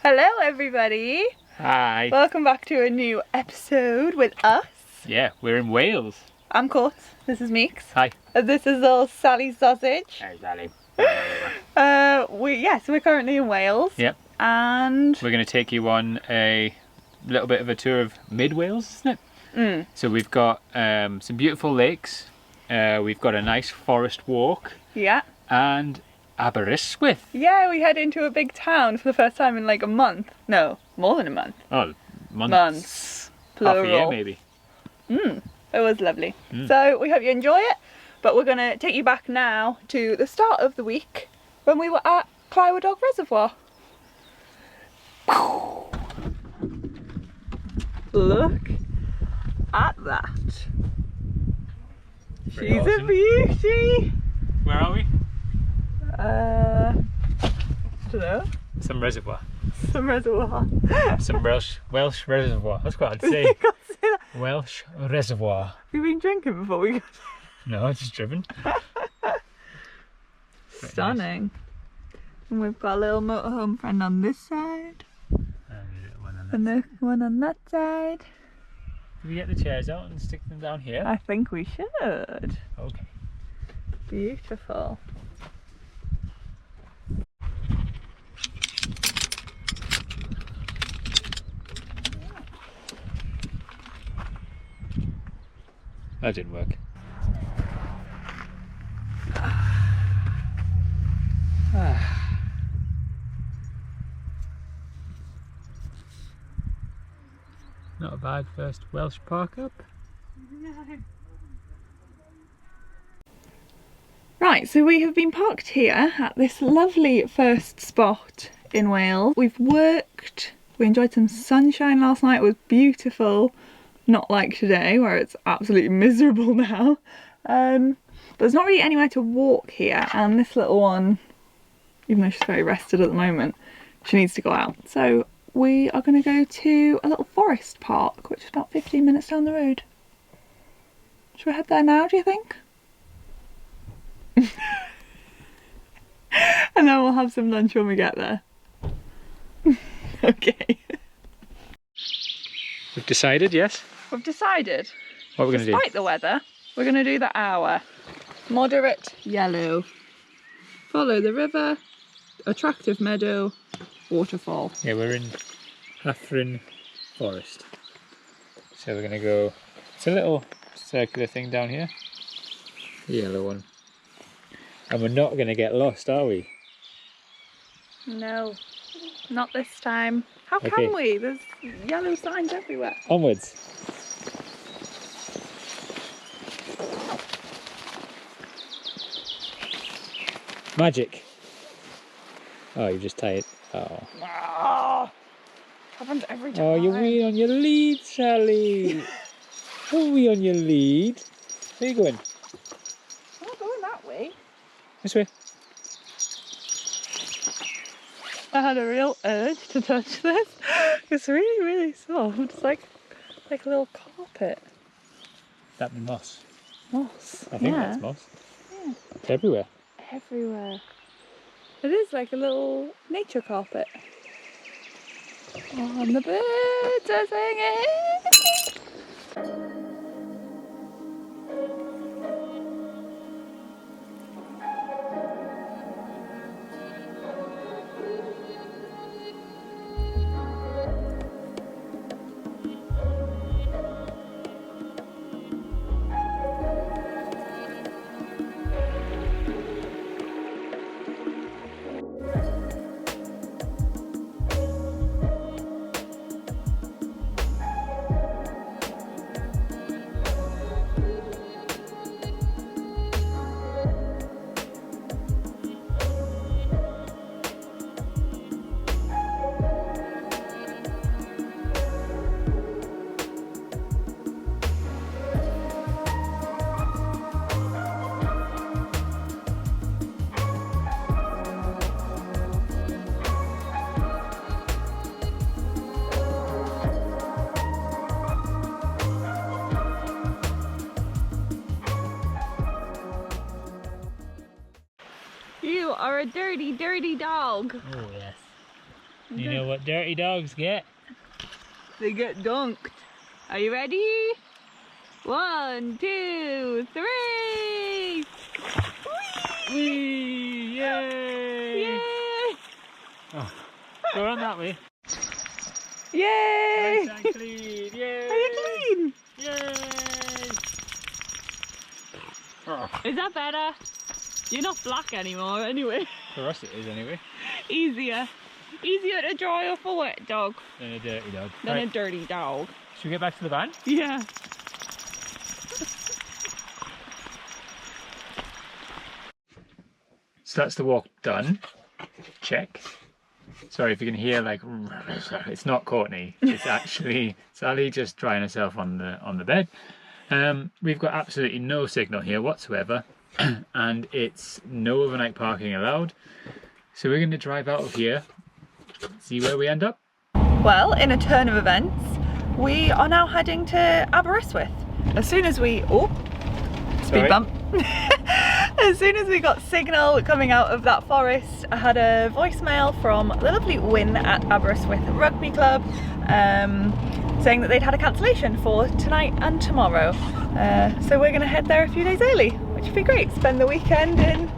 Hello everybody! Hi. Welcome back to a new episode with us. Yeah, we're in Wales. I'm Courts, this is Meeks. Hi. This is little Sally Sausage. Hey, Sally. We're currently in Wales. Yep. And We're going to take you on a little bit of a tour of mid-Wales, isn't it? So we've got some beautiful lakes. We've got a nice forest walk. yeah. And Aberystwyth. Yeah, we head into a big town for the first time in like a month. No, more than a month. Oh, months. Months. Plural. Half a year, maybe. It was lovely. So we hope you enjoy it. But we're going to take you back now to the start of the week when we were at Clywyd Reservoir. Look at that. Pretty She's awesome. a beauty. Where are we? I don't know. Some reservoir. Some reservoir. Some Welsh reservoir. That's what I'd say. You can't say that. Welsh reservoir. Have you been drinking before we got No, it's just driven. Stunning. And we've got a little motorhome friend on this side. And the one on that side. Can we get the chairs out and stick them down here? I think we should. Okay. Beautiful. That didn't work. Not a bad first Welsh park up. No. Right, so we have been parked here at this lovely first spot in Wales. We've worked, we enjoyed some sunshine last night, it was beautiful. Not like today where it's absolutely miserable now. But there's not really anywhere to walk here, and this little one, even though she's very rested at the moment, she needs to go out. So we are going to go to a little forest park, which is about 15 minutes down the road. Should we head there now, do you think? And then we'll have some lunch when we get there. Okay. We've decided, yes? We've decided. What we're going to do? Despite the weather, we're going to do the hour. Moderate yellow. Follow the river. Attractive meadow. Waterfall. Yeah, we're in Hathren Forest. So we're going to go, it's a little circular thing down here. The yellow one. And we're not going to get lost, are we? No, not this time. How Okay. can we? There's yellow signs everywhere. Onwards. Magic. Oh, you just tied. Oh. Ah, happens every time. Oh, you're way on your lead, Sally. Are we on your lead? Where are you going? I'm not going that way. This way. I had a real urge to touch this. It's really, really soft. It's like a little carpet. That'd be moss. Moss. I think yeah. that's moss. Yeah. It's everywhere. Everywhere. It is like a little nature carpet. Oh, and the birds are singing. You are a dirty, dirty dog. Oh, yes. You know what dirty dogs get? They get dunked. Are you ready? 1, 2, 3! Whee! Yay! Yay! Oh, go on that way. Yay! Nice and clean. Yay! Are you clean? Yay! Oh. Is that better? You're not black anymore anyway. For us it is anyway. Easier. Easier to dry off a wet dog Than a dirty dog. than Right. a dirty dog. Should we get back to the van? Yeah. So that's the walk done. Check. Sorry if you can hear like it's not Courtney. It's actually Sally just drying herself on the bed. We've got absolutely no signal here whatsoever, and it's no overnight parking allowed. So we're going to drive out of here, see where we end up. Well, in a turn of events, we are now heading to Aberystwyth. As soon as we... Oh, speed Sorry. bump. As soon as we got signal coming out of that forest, I had a voicemail from the lovely Win at Aberystwyth Rugby Club saying that they'd had a cancellation for tonight and tomorrow. So we're going to head there a few days early, which would be great. Spend the weekend in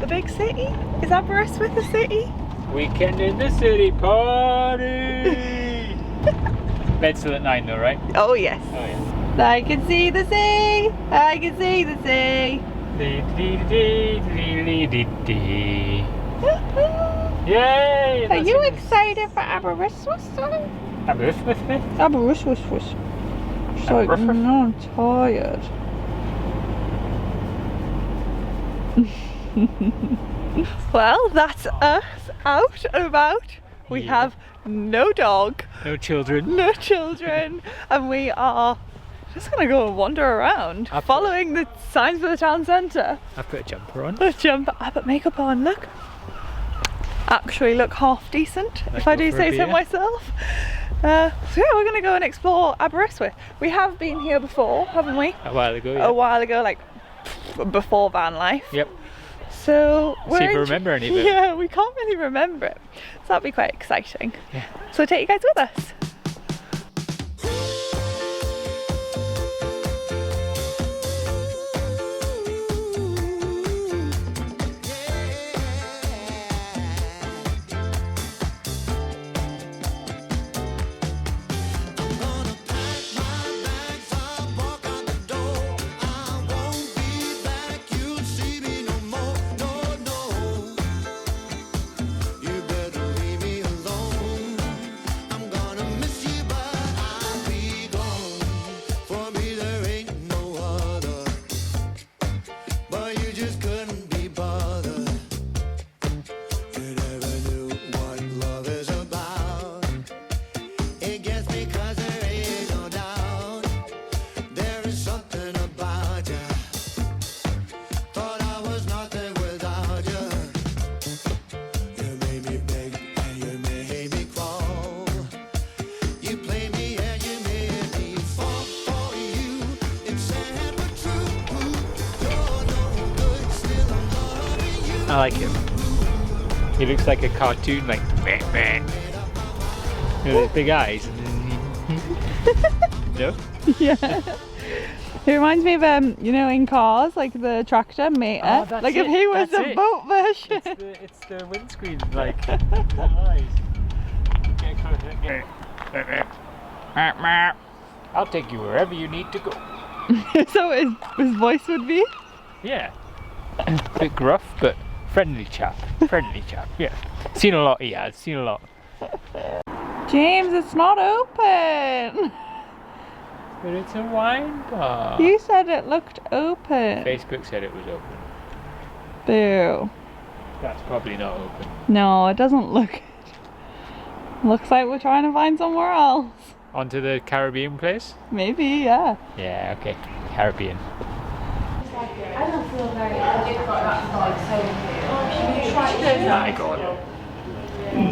the big city. Is Aberystwyth a city? Weekend in the city party! Bed's still at 9 though, right? Oh yes. Oh yeah. I can see the sea, I can see the sea. Yay! Are you excited for Aberystwyth, son? Aberystwyth? Aberystwyth. It's like, no, I'm tired. Well, that's us out and about. We Yeah. have no dog, No children. no children, and we are just gonna go and wander around, following the signs for the town centre. I've put a jumper on. Let's jump. I put makeup on. Look, actually look half decent, Let's if I go do for a say so beer. myself. So yeah, we're gonna go and explore Aberystwyth. We have been here before, haven't we? A while ago, yeah. A while ago, like before VanLife. Yep. So we're See if we remember any of it. Yeah, we can't really remember it. So that'll be quite exciting. Yeah. So take you guys with us. I like him. He looks like a cartoon, like meh, meh. With his big eyes. No? Yeah. He reminds me of you know, in Cars, like the tractor meter. Oh, that's like if it, he was that's the it. boat version. It's the windscreen, like the eyes. Get closer. I'll take you wherever you need to go. So his voice would be. Yeah. A bit gruff, but friendly chap. Friendly chap, yeah. Seen a lot, he has. Seen a lot. James, it's not open. But it's a wine bar. You said it looked open. Facebook said it was open. Boo. That's probably not open. No, it doesn't look it. Looks like we're trying to find somewhere else. Onto the Caribbean place? Maybe, yeah. Yeah, okay. Caribbean. I don't feel very difficult outside, so should we try it?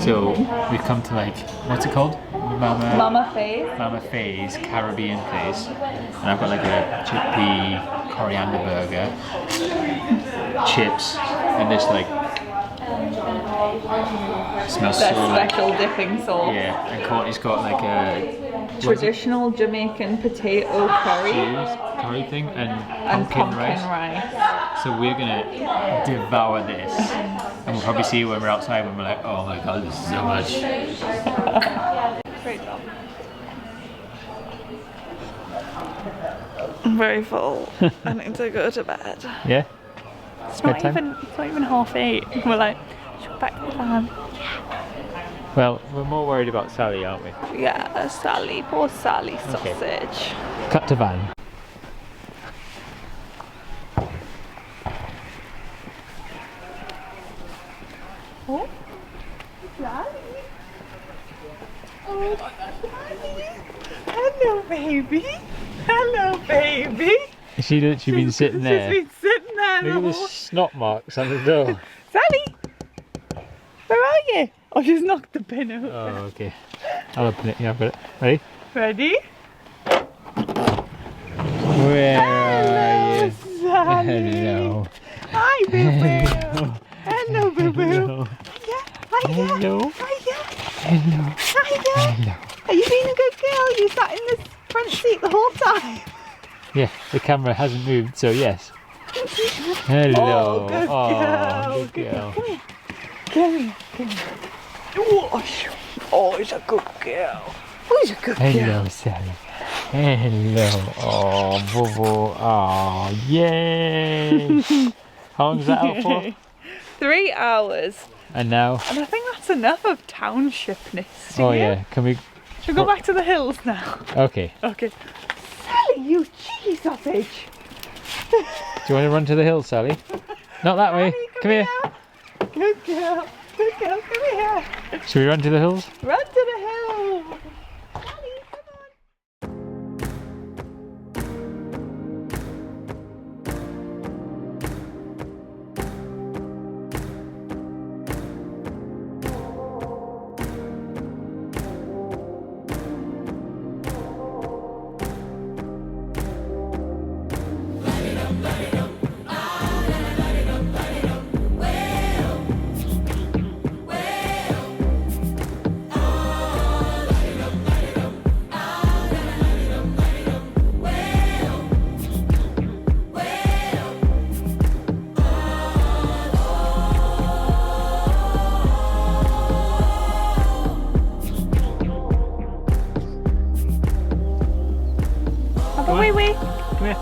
So we've come to like, what's it called? Mama face. Mama Faye's Caribbean place. And I've got like a chickpea coriander burger, chips, and this like It smells their so like, special dipping sauce. yeah, and Courtney's got like a Traditional Jamaican potato curry curry thing and and pumpkin rice. So we're gonna devour this, and we'll probably see when we're outside when we're like, oh my god, this is so much. Great job. I'm very full. I need to go to bed. Yeah. It's not bedtime? even 8:30. We're like, should we go back to the van? Well, we're more worried about Sally, aren't we? Yeah, Sally, poor Sally Okay. sausage. Cut to van. Oh, Sally. Oh, Sally. Hello, baby. Hello, baby. She's literally been sitting there. She's been sitting there. Look at the snot marks on the door. Sally, where are you? Oh, she's knocked the pin over. Oh, okay. I'll open it. Yeah, I've got it. Ready? Ready? Where are you? Sally. Hello. Hi, boo boo. Hello, boo boo. Hello. Hiya. Hello. Hiya. Hello. Hiya. Hello. Are you being a good girl? You sat in this front seat the whole time. Yeah, the camera hasn't moved, so yes. Hello. Oh, good girl. Good girl. Come here. Come here. Oh, he's a good girl. Oh, he's a good girl. Hello, Sally. Hello. Oh, boo boo. Oh, yay. How long is that out for? 3 hours. And now? And I think that's enough of townshipness. Oh, yeah. Can we? Should we go back to the hills now? Okay. Okay. Sally, you cheeky sausage. Do you want to run to the hill, Sally? Not that way. Sally, Come here. Good girl. Good girl. Come here. Should we run to the hills? Run to the hill. Sally, come on. Wee wee. Come here.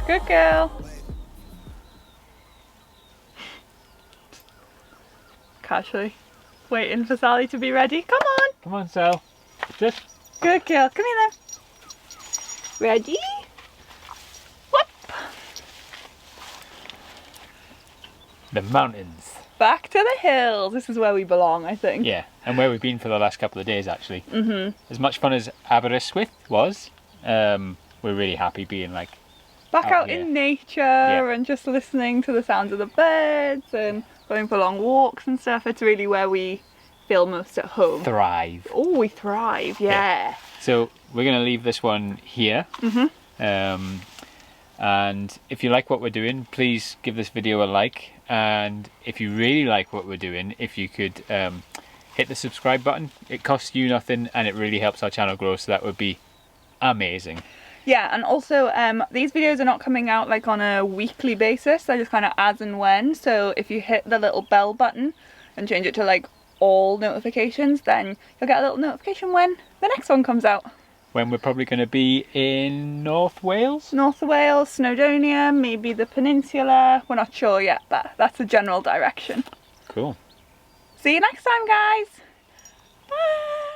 Good girl. Casually waiting for Sally to be ready. Come on. Come on, Sal. Just. Good girl. Come here then. Ready? Whoop. The mountains. Back to the hills. This is where we belong, I think. Yeah, and where we've been for the last couple of days, actually. Mhm. As much fun as Aberystwyth was, we're really happy being like Back out out here. in nature and just listening to the sounds of the birds and going for long walks and stuff. It's really where we feel most at home. thrive. Oh, we thrive, yeah. So we're going to leave this one here. And if you like what we're doing, please give this video a like. And if you really like what we're doing, if you could hit the subscribe button. It costs you nothing and it really helps our channel grow, so that would be amazing. Yeah, and also these videos are not coming out like on a weekly basis. They're just kind of as and when. So if you hit the little bell button and change it to like all notifications, then you'll get a little notification when the next one comes out. When we're probably going to be in North Wales? North Wales, Snowdonia, maybe the peninsula. We're not sure yet, but that's the general direction. Cool. See you next time, guys. Bye.